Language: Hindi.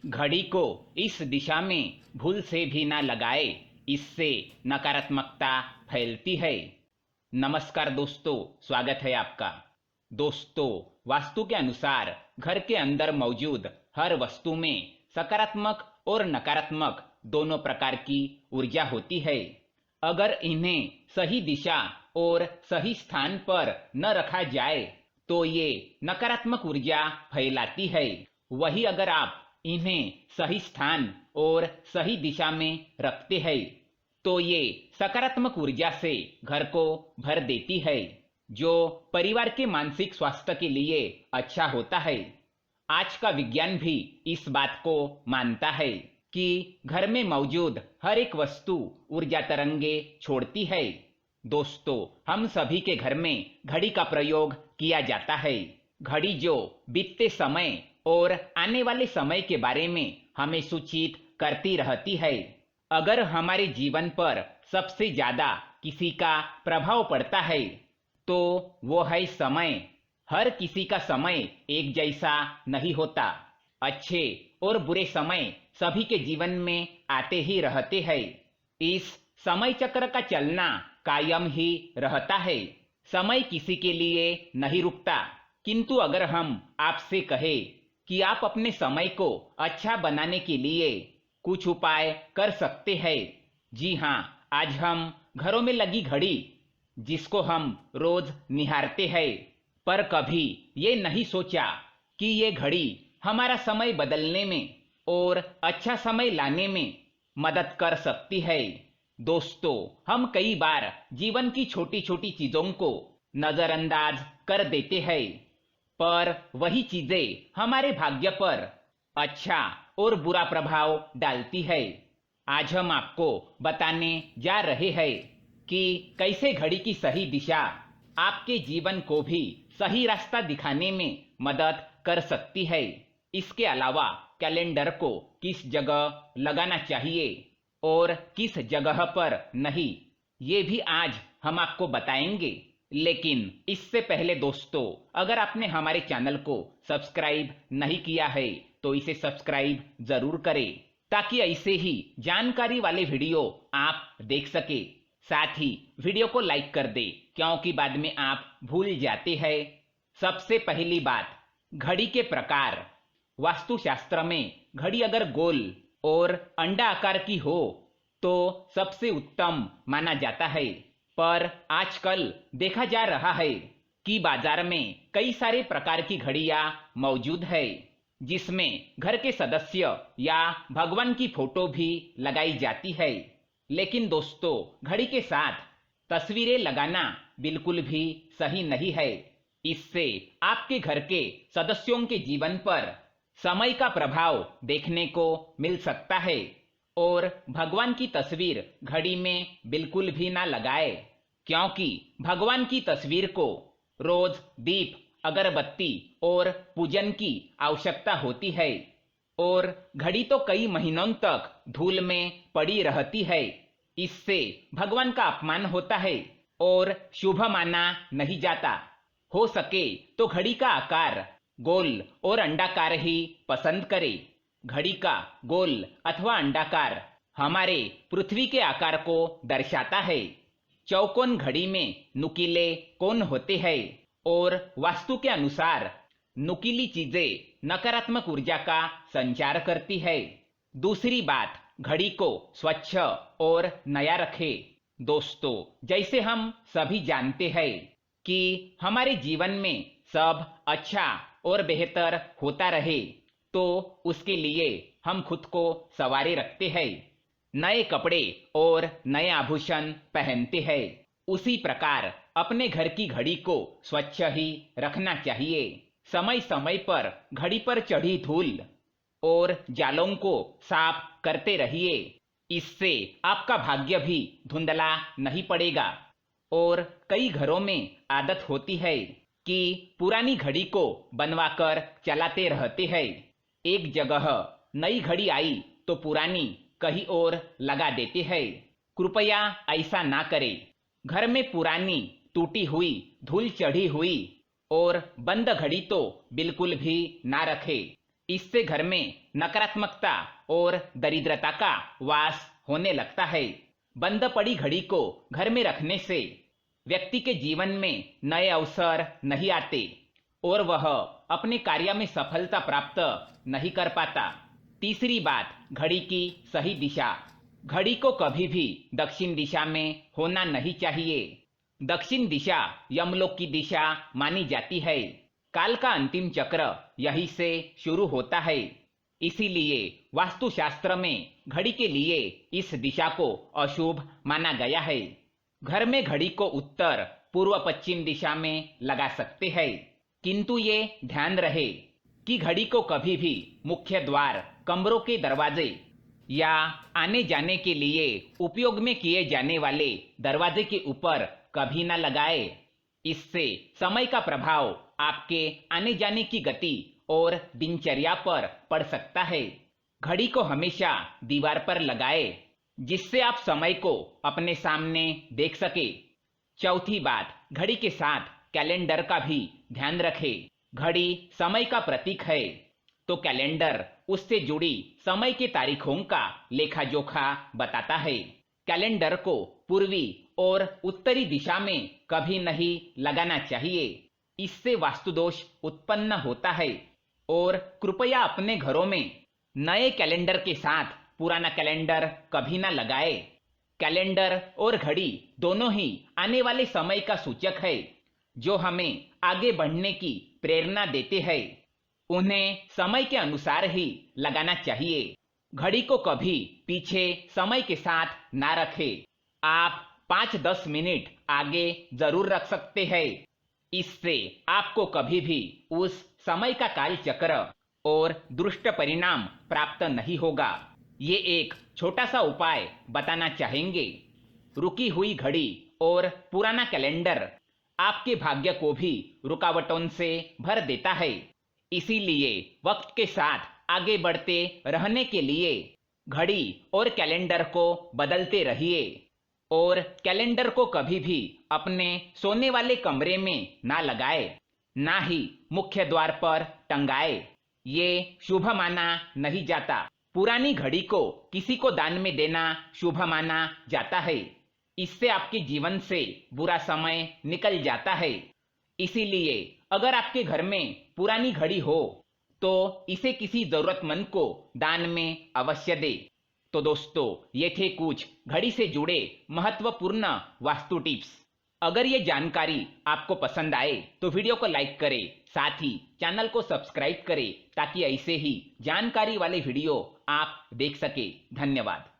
घड़ी को इस दिशा में भूल से भी ना लगाए, इससे नकारात्मकता फैलती है। नमस्कार दोस्तों, स्वागत है आपका। दोस्तों, वास्तु के अनुसार घर के अंदर मौजूद हर वस्तु में सकारात्मक और नकारात्मक दोनों प्रकार की ऊर्जा होती है। अगर इन्हें सही दिशा और सही स्थान पर न रखा जाए तो ये नकारात्मक ऊर्जा फैलाती है। वही अगर आप इन्हें सही स्थान और सही दिशा में रखते हैं तो ये सकारात्मक ऊर्जा से घर को भर देती है, जो परिवार के मानसिक स्वास्थ्य के लिए अच्छा होता है। आज का विज्ञान भी इस बात को मानता है कि घर में मौजूद हर एक वस्तु ऊर्जा तरंगे छोड़ती है। दोस्तों, हम सभी के घर में घड़ी का प्रयोग किया जाता है। घड़ी जो बीतते समय और आने वाले समय के बारे में हमें सूचित करती रहती है। अगर हमारे जीवन पर सबसे ज्यादा किसी का प्रभाव पड़ता है तो वो है समय। हर किसी का समय एक जैसा नहीं होता। अच्छे और बुरे समय सभी के जीवन में आते ही रहते हैं। इस समय चक्र का चलना कायम ही रहता है। समय किसी के लिए नहीं रुकता। किंतु अगर हम आपसे कहें कि आप अपने समय को अच्छा बनाने के लिए कुछ उपाय कर सकते हैं। जी हाँ, आज हम घरों में लगी घड़ी, जिसको हम रोज निहारते हैं, पर कभी ये नहीं सोचा कि ये घड़ी हमारा समय बदलने में और अच्छा समय लाने में मदद कर सकती है। दोस्तों, हम कई बार जीवन की छोटी छोटी चीजों को नजरअंदाज कर देते हैं, पर वही चीजें हमारे भाग्य पर अच्छा और बुरा प्रभाव डालती है। आज हम आपको बताने जा रहे हैं कि कैसे घड़ी की सही दिशा आपके जीवन को भी सही रास्ता दिखाने में मदद कर सकती है। इसके अलावा कैलेंडर को किस जगह लगाना चाहिए और किस जगह पर नहीं, ये भी आज हम आपको बताएंगे। लेकिन इससे पहले दोस्तों, अगर आपने हमारे चैनल को सब्सक्राइब नहीं किया है तो इसे सब्सक्राइब जरूर करें, ताकि ऐसे ही जानकारी वाले वीडियो आप देख सके। साथ ही वीडियो को लाइक कर दे, क्योंकि बाद में आप भूल जाते हैं। सबसे पहली बात, घड़ी के प्रकार। वास्तुशास्त्र में घड़ी अगर गोल और अंडा आकार की हो तो सबसे उत्तम माना जाता है। पर आजकल देखा जा रहा है कि बाजार में कई सारे प्रकार की घड़ियां मौजूद है, जिसमें घर के सदस्य या भगवान की फोटो भी लगाई जाती है। लेकिन दोस्तों, घड़ी के साथ तस्वीरें लगाना बिल्कुल भी सही नहीं है। इससे आपके घर के सदस्यों के जीवन पर समय का प्रभाव देखने को मिल सकता है। और भगवान की तस्वीर घड़ी में बिल्कुल भी ना लगाए, क्योंकि भगवान की तस्वीर को रोज दीप, अगरबत्ती और पूजन की आवश्यकता होती है। और घड़ी तो कई महीनों तक धूल में पड़ी रहती है। इससे भगवान का अपमान होता है और शुभ माना नहीं जाता। हो सके तो घड़ी का आकार गोल और अंडाकार ही पसंद करें। घड़ी का गोल अथवा अंडाकार हमारे पृथ्वी के आकार को दर्शाता है। चौकोन घड़ी में नुकीले कोण होते हैं और वास्तु के अनुसार नुकीली चीजें नकारात्मक ऊर्जा का संचार करती है। दूसरी बात, घड़ी को स्वच्छ और नया रखें। दोस्तों, जैसे हम सभी जानते हैं कि हमारे जीवन में सब अच्छा और बेहतर होता रहे, तो उसके लिए हम खुद को संवारे रखते हैं, नए कपड़े और नए आभूषण पहनते हैं। उसी प्रकार अपने घर की घड़ी को स्वच्छ ही रखना चाहिए। समय समय पर घड़ी पर चढ़ी धूल और जालों को साफ करते रहिए। इससे आपका भाग्य भी धुंधला नहीं पड़ेगा। और कई घरों में आदत होती है कि पुरानी घड़ी को बनवाकर चलाते रहते हैं। एक जगह नई घड़ी आई तो पुरानी कहीं और लगा देते हैं। कृपया ऐसा ना करें। घर में पुरानी, टूटी हुई, धूल चढ़ी हुई और बंद घड़ी तो बिल्कुल भी ना रखें। इससे घर में नकारात्मकता और दरिद्रता का वास होने लगता है। बंद पड़ी घड़ी को घर में रखने से व्यक्ति के जीवन में नए अवसर नहीं आते और वह अपने कार्य में सफलता प्राप्त नहीं कर पाता। तीसरी बात, घड़ी की सही दिशा। घड़ी को कभी भी दक्षिण दिशा में होना नहीं चाहिए। दक्षिण दिशा यमलोक की दिशा मानी जाती है। काल का अंतिम चक्र यहीं से शुरू होता है। इसीलिए वास्तुशास्त्र में घड़ी के लिए इस दिशा को अशुभ माना गया है। घर में घड़ी को उत्तर पूर्व पश्चिम दिशा में लगा सकते हैं, किंतु ये ध्यान रहे कि घड़ी को कभी भी मुख्य द्वार, कमरों के दरवाजे या आने जाने के लिए उपयोग में किए जाने वाले दरवाजे के ऊपर कभी न लगाए। इससे समय का प्रभाव आपके आने जाने की गति और दिनचर्या पर पड़ सकता है। घड़ी को हमेशा दीवार पर लगाए जिससे आप समय को अपने सामने देख सके। चौथी बात, घड़ी के साथ कैलेंडर का भी ध्यान रखें। घड़ी समय का प्रतीक है, तो कैलेंडर उससे जुड़ी समय की तारीखों का लेखा जोखा बताता है। कैलेंडर को पूर्वी और उत्तरी दिशा में कभी नहीं लगाना चाहिए, इससे वास्तुदोष उत्पन्न होता है। और कृपया अपने घरों में नए कैलेंडर के साथ पुराना कैलेंडर कभी ना लगाए। कैलेंडर और घड़ी दोनों ही आने वाले समय का सूचक है, जो हमें आगे बढ़ने की प्रेरणा देते हैं। उन्हें समय के अनुसार ही लगाना चाहिए। घड़ी को कभी पीछे समय के साथ ना रखें। आप 5-10 मिनट आगे जरूर रख सकते हैं। इससे आपको कभी भी उस समय का काल चक्र और दुष्ट परिणाम प्राप्त नहीं होगा। ये एक छोटा सा उपाय बताना चाहेंगे। रुकी हुई घड़ी और पुराना कैलेंडर आपके भाग्य को भी रुकावटों से भर देता है। इसीलिए वक्त के साथ आगे बढ़ते रहने के लिए घड़ी और कैलेंडर को बदलते रहिए। और कैलेंडर को कभी भी अपने सोने वाले कमरे में ना लगाए, ना ही मुख्य द्वार पर टंगाए। ये शुभ माना नहीं जाता। पुरानी घड़ी को किसी को दान में देना शुभ माना जाता है। इससे आपके जीवन से बुरा समय निकल जाता है। इसीलिए अगर आपके घर में पुरानी घड़ी हो तो इसे किसी जरूरतमंद को दान में अवश्य दे। तो दोस्तों, ये थे कुछ घड़ी से जुड़े महत्वपूर्ण वास्तु टिप्स। अगर ये जानकारी आपको पसंद आए तो वीडियो को लाइक करें, साथ ही चैनल को सब्सक्राइब करें ताकि ऐसे ही जानकारी वाले वीडियो आप देख सके। धन्यवाद।